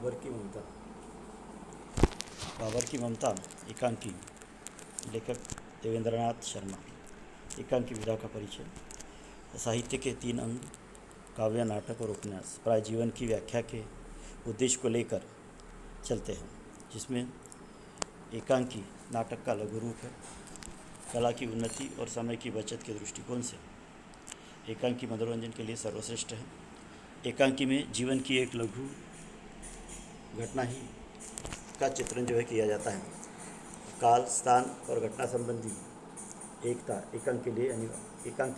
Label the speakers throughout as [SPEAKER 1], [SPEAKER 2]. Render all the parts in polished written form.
[SPEAKER 1] बाबर की ममता। बाबर की ममता एकांकी। लेखक देवेंद्रनाथ शर्मा। एकांकी विधा का परिचय। साहित्य के 3 अंग काव्य, नाटक और उपन्यास प्राय जीवन की व्याख्या के उद्देश्य को लेकर चलते हैं, जिसमें एकांकी नाटक का लघु रूप है। कला की उन्नति और समय की बचत के दृष्टिकोण से एकांकी मनोरंजन के लिए सर्वश्रेष्ठ है। एकांकी में जीवन की एक लघु घटना ही का चित्रण किया जाता है। काल, स्थान और घटना संबंधी एकता एकांकी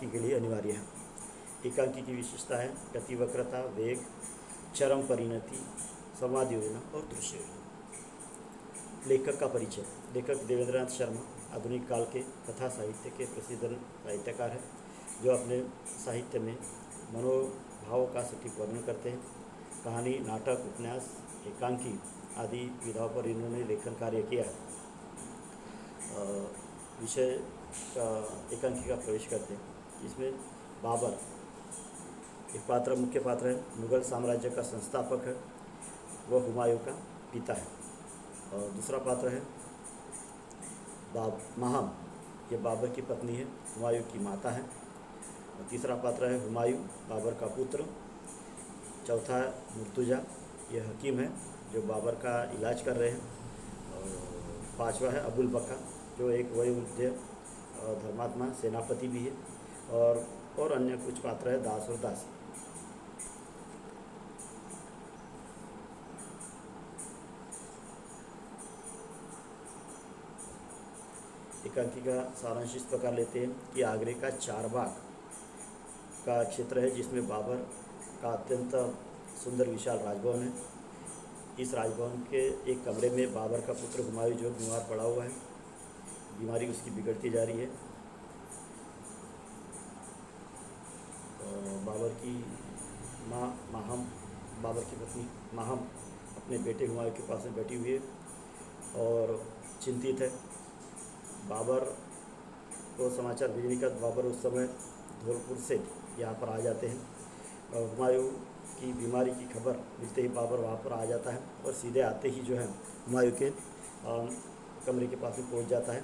[SPEAKER 1] के लिए अनिवार्य है। एकांकी की विशेषता है गतिवक्रता, वेग, चरम परिणति, संवाद योजना और दृश्य योजना। लेखक का परिचय। लेखक देवेंद्रनाथ शर्मा आधुनिक काल के कथा साहित्य के प्रसिद्ध साहित्यकार हैं, जो अपने साहित्य में मनोभावों का सटीक वर्णन करते हैं। कहानी, नाटक, उपन्यास, एकांकी आदि विधाओं पर इन्होंने लेखन कार्य किया है। विषय का एकांकी का प्रवेश करते हैं। इसमें बाबर एक मुख्य पात्र है। मुगल साम्राज्य का संस्थापक है। वह हुमायूं का पिता है। और दूसरा पात्र है माहम। ये बाबर की पत्नी है, हुमायूं की माता है। और तीसरा पात्र है हुमायूं, बाबर का पुत्र। चौथा मुर्तुजा, ये हकीम है जो बाबर का इलाज कर रहे हैं। और पांचवा है अबुल बका, जो एक वयोवृद्ध धर्मात्मा सेनापति भी है। और अन्य कुछ पात्र है दास और दासी। एकांकी का सारांश इस प्रकार लेते हैं कि आगरे का चारबाग का क्षेत्र है, जिसमें बाबर का अत्यंत सुंदर विशाल राजभवन है। इस राजभवन के एक कमरे में बाबर का पुत्र हुमायूं जो बीमार पड़ा हुआ है, बीमारी उसकी बिगड़ती जा रही है। बाबर की माँ माहम, बाबर की पत्नी माहम अपने बेटे हुमायूं के पास में बैठी हुई है और चिंतित है। बाबर को समाचार भेजने का बाबर उस समय धौलपुर से यहाँ पर आ जाते हैं। और हुमायूं की बीमारी की खबर मिलते ही बाबर वहाँ पर आ जाता है और सीधे आते ही हुमायूं के कमरे के पास में पहुँच जाता है।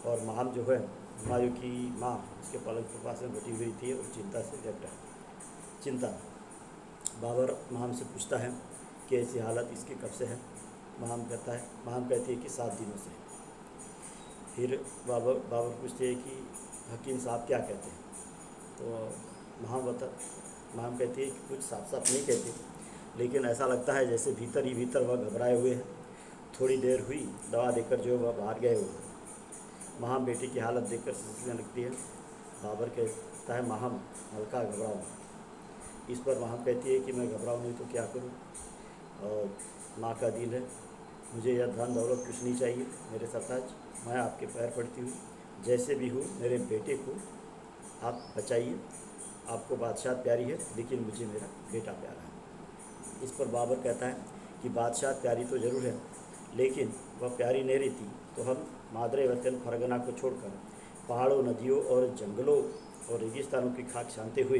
[SPEAKER 1] और माहम हुमायूं की माँ उसके पलंग के पास में बैठी हुई थी और चिंता से व्यक्त है। चिंता। बाबर माहम से पूछता है कि ऐसी हालत इसकी कब से है। माहम कहती है कि 7 दिनों से। फिर बाबर पूछते हैं कि हकीम साहब क्या कहते हैं। तो माहम कहती है कि कुछ साफ नहीं कहते, लेकिन ऐसा लगता है जैसे भीतर ही भीतर वह घबराए हुए हैं। थोड़ी देर हुई, दवा देकर वह बाहर गए हुए। माहम बेटी की हालत देखकर सोचने लगती है। बाबर कहता है, माहम हल्का घबराओ। इस पर माहम कहती है कि मैं घबराऊँ नहीं तो क्या करूँ, और माँ का दिल है, मुझे यह धन दौलत कुछ नहीं चाहिए। मेरे सरताज, मैं आपके पैर पड़ती हूँ, जैसे भी हो मेरे बेटे को आप बचाइए। आपको बादशाह प्यारी है, लेकिन मुझे मेरा बेटा प्यारा है। इस पर बाबर कहता है कि बादशाह प्यारी तो ज़रूर है, लेकिन वह प्यारी नहीं रहती तो हम मादरे वतन फरगना को छोड़कर पहाड़ों, नदियों और जंगलों और रेगिस्तानों की खाक छानते हुए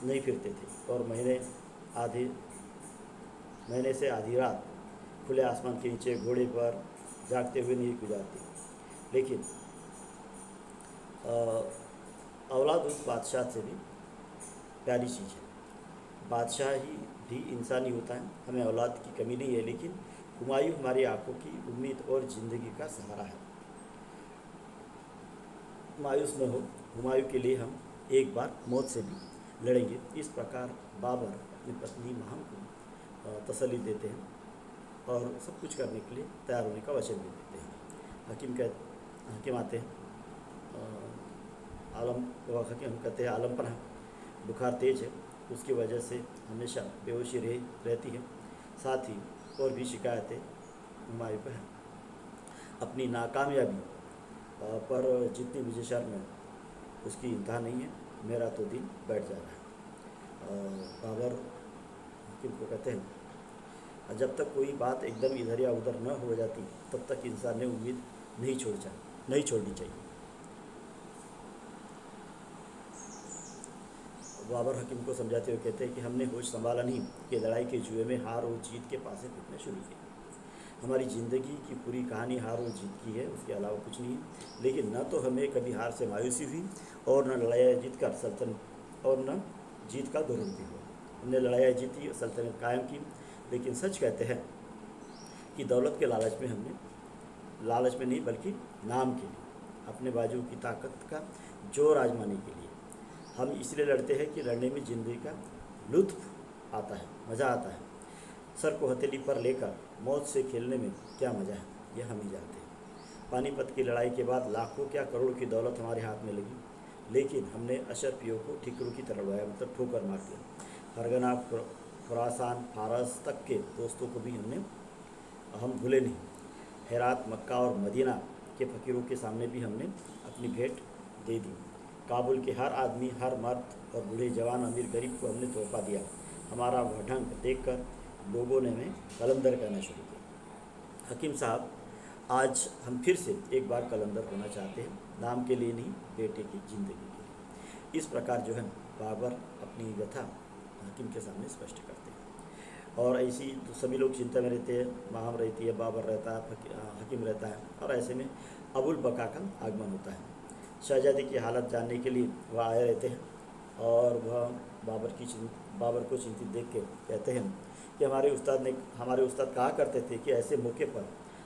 [SPEAKER 1] नहीं फिरते थे, और महीने से आधी रात खुले आसमान के नीचे घोड़े पर जागते हुए नहीं गुजारते। लेकिन औलाद उस बादशाह से भी प्यारी चीज़ है। बादशाह ही भी इंसानी होता है, हमें औलाद की कमी नहीं है, लेकिन हुमायूं हमारी आंखों की उम्मीद और ज़िंदगी का सहारा है। मायूस न हो, हुमायूं के लिए हम एक बार मौत से भी लड़ेंगे। इस प्रकार बाबर अपनी पत्नी माहम को तसल्ली देते हैं और सब कुछ करने के लिए तैयार होने का वचन भी देते हैं। हकीम आते हैं। हकीम कहते हैं आलम पर बुखार तेज है, उसकी वजह से हमेशा बेहोशी रहती है। साथ ही और भी शिकायतें हुमायूं पर हैं। अपनी नाकामयाबी पर जितनी मुझे शर्म है उसकी इंतहा नहीं है। मेरा तो दिल बैठ जा रहा है। बाबर हकीम को कहते हैं, जब तक कोई बात एकदम इधर या उधर न हो जाती तब तक इंसान ने उम्मीद नहीं छोड़नी चाहिए। बाबर हकीम को समझाते हुए कहते हैं कि हमने होश संभाला नहीं कि लड़ाई के जुए में हार और जीत के पासे पीटने शुरू किए। हमारी ज़िंदगी की पूरी कहानी हार और जीत की है, उसके अलावा कुछ नहीं है। लेकिन न तो हमें कभी हार से मायूसी हुई और न लड़ाई जीत कर सल्तनत और न जीत का गरूर भी हुआ। हमने लड़ाई जीती और सल्तनत कायम की। लेकिन सच कहते हैं कि दौलत के लालच में नहीं बल्कि नाम के लिए, अपने बाजू की ताकत का जोर आजमाने के लिए हम इसलिए लड़ते हैं कि लड़ने में ज़िंदगी का लुत्फ़ आता है, मज़ा आता है। सर को हथेली पर लेकर मौत से खेलने में क्या मज़ा है, यह हम ही जानते हैं। पानीपत की लड़ाई के बाद लाखों क्या करोड़ की दौलत हमारे हाथ में लगी, लेकिन हमने अशरफियों को ठिकरों की तरह उड़ाया, मतलब ठोकर मार दिया। फरगना, खुरासान, फारस तक के दोस्तों को भी हम भूले नहीं। हेरात, मक्का और मदीना के फ़कीरों के सामने भी हमने अपनी भेंट दे दी। काबुल के हर आदमी, हर मर्द और बूढ़े, जवान, अमीर, गरीब को हमने तोहफा दिया। हमारा वह ढंग देखकर लोगों ने हमें कलंदर कहना शुरू किया। हकीम साहब, आज हम फिर से एक बार कलंदर होना चाहते हैं, नाम के लिए नहीं, बेटे की ज़िंदगी के लिए। इस प्रकार जो है बाबर अपनी व्यथा हकीम के सामने स्पष्ट करते हैं। और ऐसी तो सभी लोग चिंता में रहते हैं। माहम रहती है, बाबर रहता है, हकीम रहता है, और ऐसे में अबुल बका का आगमन होता है। शहजादी की हालत जानने के लिए वह आए रहते हैं और वह बाबर को चिंतित देख के कहते हैं कि हमारे उस्ताद कहा करते थे कि ऐसे मौके पर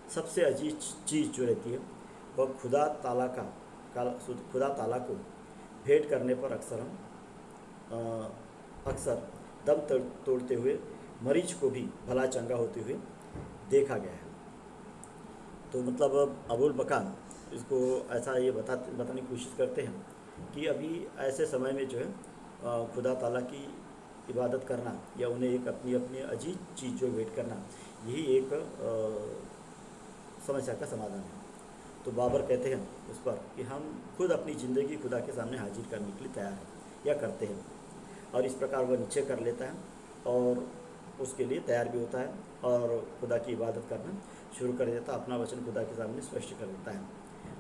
[SPEAKER 1] सबसे अजीज चीज़ जो रहती है वह खुदा ताला को भेंट करने पर अक्सर दम तोड़ते हुए मरीज को भी भला चंगा होते हुए देखा गया है। तो मतलब अबुल बका इसको ऐसा ये बताने की कोशिश करते हैं कि अभी ऐसे समय में जो है खुदा ताला की इबादत करना या उन्हें एक अपनी अजीज चीज़ जो भेंट करना, यही एक समस्या का समाधान है। तो बाबर कहते हैं उस पर कि हम खुद अपनी ज़िंदगी खुदा के सामने हाजिर करने के लिए तैयार हैं या करते हैं। और इस प्रकार वह निश्चय कर लेता है और उसके लिए तैयार भी होता है और खुदा की इबादत करना शुरू कर देता है। अपना वचन खुदा के सामने स्पष्ट कर देता है,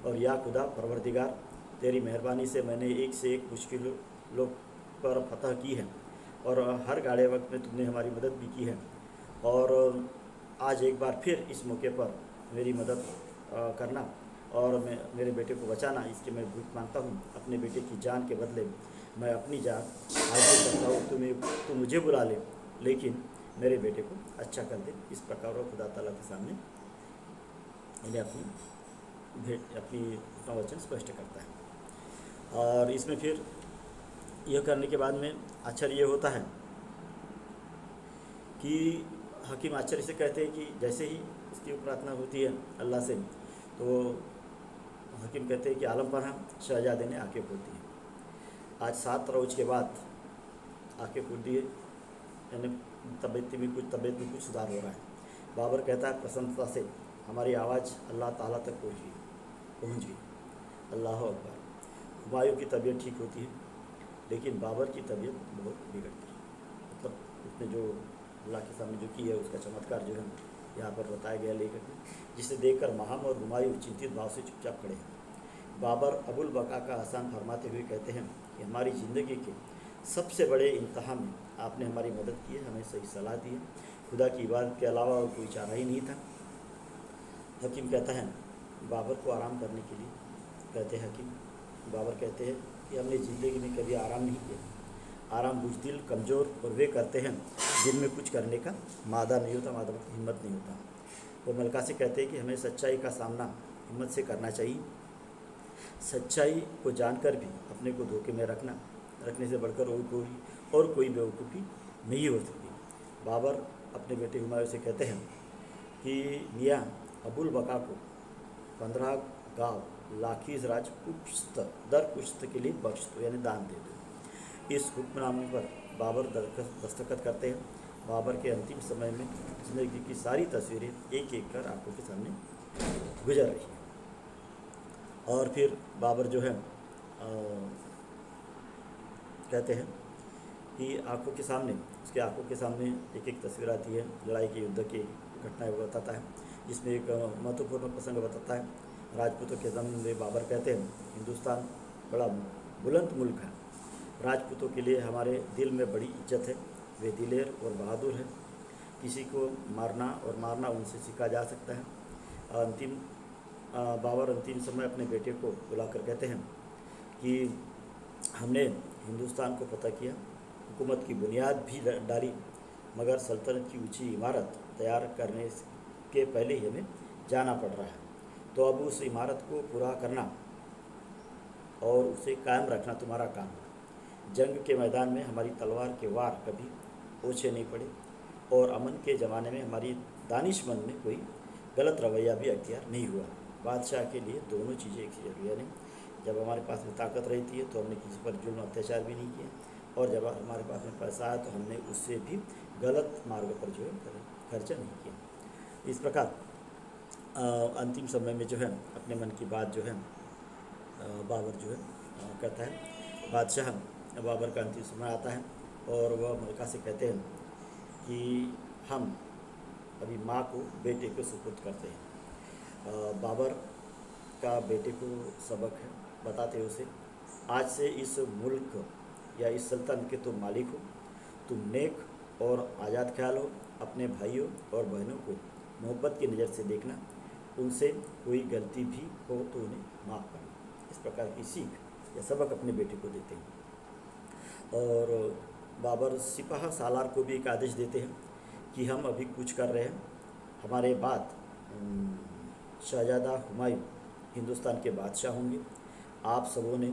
[SPEAKER 1] और या खुदा परवरदिगार, तेरी मेहरबानी से मैंने एक से एक मुश्किलों पर फतह की है और हर गाड़े वक्त में तुमने हमारी मदद भी की है। और आज एक बार फिर इस मौके पर मेरी मदद करना और मेरे बेटे को बचाना, इसके मैं भीख मांगता हूँ। अपने बेटे की जान के बदले मैं अपनी जान हाजिर करता हूँ। तू मुझे बुला ले, लेकिन मेरे बेटे को अच्छा कर दे। इस प्रकार वो खुदा ताला के सामने इन्हें अपनी वचन स्पष्ट करता है। और इसमें फिर यह करने के बाद में आश्चर्य ये होता है कि हकीम आश्चर्य से कहते हैं कि जैसे ही इसकी प्रार्थना होती है अल्लाह से, तो हकीम कहते हैं कि आलम पर शहजादे ने आंखें खोल दी। आज 7 रोज़ के बाद आंखें खोल दिए, यानी तबीयत में कुछ सुधार हो रहा है। बाबर कहता है प्रसन्नता से, हमारी आवाज़ अल्लाह ताला तक पहुँच गई। अल्लाह अकबर। हुमायूं की तबीयत ठीक होती है, लेकिन बाबर की तबीयत बहुत बिगड़ती है। मतलब उसने जो अल्लाह के सामने जो की है उसका चमत्कार जो है यहाँ पर बताया गया लेकर के, जिसे देखकर माहम और हुमायूं चिंतित भाव से चुपचाप खड़े हैं। बाबर अबुल बका का एहसान फरमाते हुए कहते हैं कि हमारी ज़िंदगी के सबसे बड़े इम्तहान में आपने हमारी मदद की है, हमें सही सलाह दी है। खुदा की इबादत के अलावा और कोई चारा ही नहीं था। हकीम कहता है बाबर को आराम करने के लिए, कहते हैं हकीम, बाबर कहते हैं कि हमने ज़िंदगी में कभी आराम नहीं किया। आराम बुज़दिल, कमज़ोर और वे करते हैं जिनमें कुछ करने का मादा नहीं होता, मादा हिम्मत नहीं होता। वो मलका से कहते हैं कि हमें सच्चाई का सामना हिम्मत से करना चाहिए। सच्चाई को जानकर भी अपने को धोखे में रखने से बढ़कर और कोई बेवकूफ़ी नहीं हो सकती। बाबर अपने बेटे हुमायूं से कहते हैं कि मियाँ अबुल बका को 15 गाँव लाखीज राज पुश्त के लिए बख्श दो, यानी दान दे दो। इस हुक्मनामे पर बाबर दस्तखत करते हैं। बाबर के अंतिम समय में ज़िंदगी की सारी तस्वीरें एक एक कर आंखों के सामने गुजर रही हैं। और फिर बाबर जो है कहते हैं कि उसके आंखों के सामने एक एक तस्वीर आती है। लड़ाई के युद्ध की घटनाएं बताता है, जिसमें एक महत्वपूर्ण प्रसंग बताता है। राजपूतों के ज़माने में बाबर कहते हैं हिंदुस्तान बड़ा बुलंद मुल्क है, राजपूतों के लिए हमारे दिल में बड़ी इज्जत है। वे दिलेर और बहादुर हैं। किसी को मारना और मारना उनसे सीखा जा सकता है। बाबर अंतिम समय अपने बेटे को बुलाकर कहते हैं कि हमने हिंदुस्तान को फतह किया, हुकूमत की बुनियाद भी डाली, मगर सल्तनत की ऊंची इमारत तैयार करने के पहले ही हमें जाना पड़ रहा है। तो अब उस इमारत को पूरा करना और उसे कायम रखना तुम्हारा काम है। जंग के मैदान में हमारी तलवार के वार कभी ओछे नहीं पड़े और अमन के ज़माने में हमारी दानिशमंद में कोई गलत रवैया भी अख्तियार नहीं हुआ। बादशाह के लिए दोनों चीज़ें एक जरूरी है। नहीं, जब हमारे पास में ताकत रहती है तो हमने किसी पर जुल्म अत्याचार भी नहीं किया, और जब हमारे पास में पैसा आया तो हमने उससे भी गलत मार्ग पर जो है खर्चा नहीं किया। इस प्रकार अंतिम समय में जो है अपने मन की बात जो है बाबर जो है कहता है। बादशाह बाबर का अंतिम समय आता है और वह मलिका से कहते हैं कि हम अभी माँ को बेटे को सुपुर्द करते हैं। बाबर का बेटे को सबक है, बताते उसे, आज से इस मुल्क या इस सल्तनत के तुम मालिक हो, तुम नेक और आज़ाद ख्याल हो, अपने भाइयों और बहनों को मोहब्बत की नज़र से देखना, उनसे कोई गलती भी हो तो उन्हें माफ़ करना। इस प्रकार की सीख या सबक अपने बेटे को देते हैं। और बाबर सिपाह सालार को भी एक आदेश देते हैं कि हम अभी कुछ कर रहे हैं, हमारे बाद शहजादा हुमायूं हिंदुस्तान के बादशाह होंगे। आप सबों ने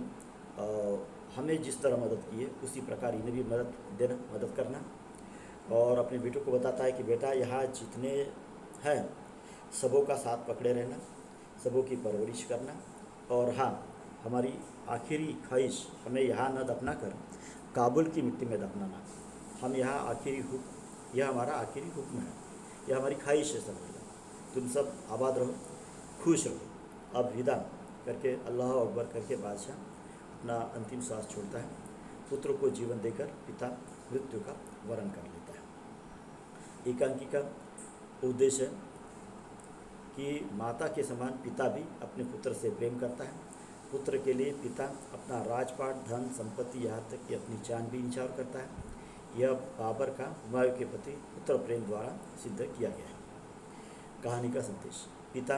[SPEAKER 1] हमें जिस तरह मदद की है उसी प्रकार इन्हें भी मदद करना। और अपने बेटों को बताता है कि बेटा, यहाँ जितने हैं सबों का साथ पकड़े रहना, सबों की परवरिश करना, और हाँ, हमारी आखिरी ख्वाहिश हमें यहाँ न दफना कर काबुल की मिट्टी में दफनाना। हम यहाँ यह हमारा आखिरी हुक्म है, यह हमारी ख्वाहिश है। सब तुम सब आबाद रहो, खुश रहो। अब विदा करके अल्लाह अकबर करके बादशाह अपना अंतिम सांस छोड़ता है। पुत्र को जीवन देकर पिता मृत्यु का वरण कर लेता है। एकांकी का उद्देश्य है कि माता के समान पिता भी अपने पुत्र से प्रेम करता है। पुत्र के लिए पिता अपना राजपाट, धन, संपत्ति, यहाँ तक कि अपनी जान भी न्यौछावर करता है। यह बाबर का हुमायूं के प्रति पुत्र प्रेम द्वारा सिद्ध किया गया है। कहानी का संदेश, पिता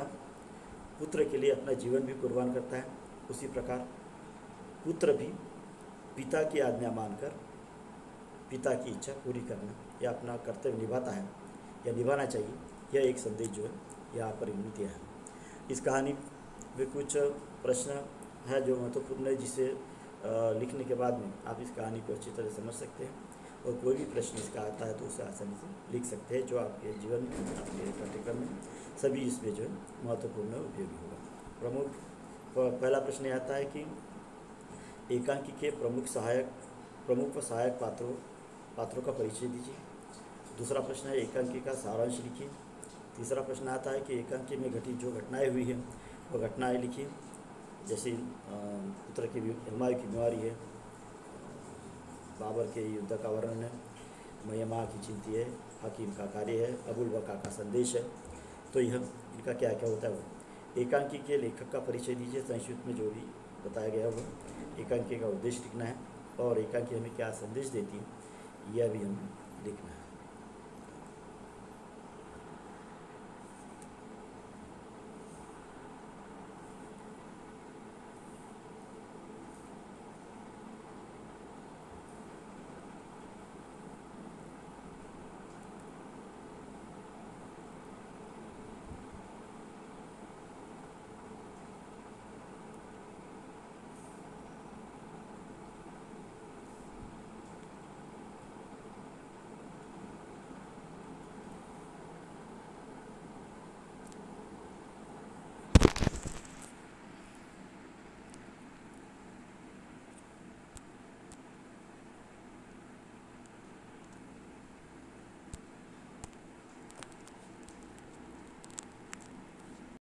[SPEAKER 1] पुत्र के लिए अपना जीवन भी कुर्बान करता है, उसी प्रकार पुत्र भी पिता की आज्ञा मानकर पिता की इच्छा पूरी करना या अपना कर्तव्य निभाता है या निभाना चाहिए। यह एक संदेश जो है यहाँ पर इन्होंने दिया है। इस कहानी में कुछ प्रश्न है जो महत्वपूर्ण है, जिसे लिखने के बाद में आप इस कहानी को अच्छी तरह समझ सकते हैं, और कोई भी प्रश्न इसका आता है तो उसे आसानी से लिख सकते हैं, जो आपके जीवन में, आपके पाठ्यक्रम में सभी इसमें जो है महत्वपूर्ण उपयोगी होगा। पहला प्रश्न आता है कि एकांकी के प्रमुख व सहायक पात्रों का परिचय दीजिए। दूसरा प्रश्न है एकांकी का सारांश लिखिए। तीसरा प्रश्न आता है कि एकांकी में घटित जो घटनाएं हुई हैं वह घटनाएं लिखिए, जैसे पुत्र की हुमायूं की बीमारी है, बाबर के युद्ध का वर्णन है, मैया की चिंती है, हकीम का कार्य है, अबुल बका का संदेश है। तो यह इनका क्या क्या होता है वो। एकांकी के लेखक का परिचय दीजिए, संस्कृत में जो भी बताया गया वो। एकांकी का उद्देश्य लिखना है, और एकांकी हमें क्या संदेश देती है यह भी हमें लिखना है।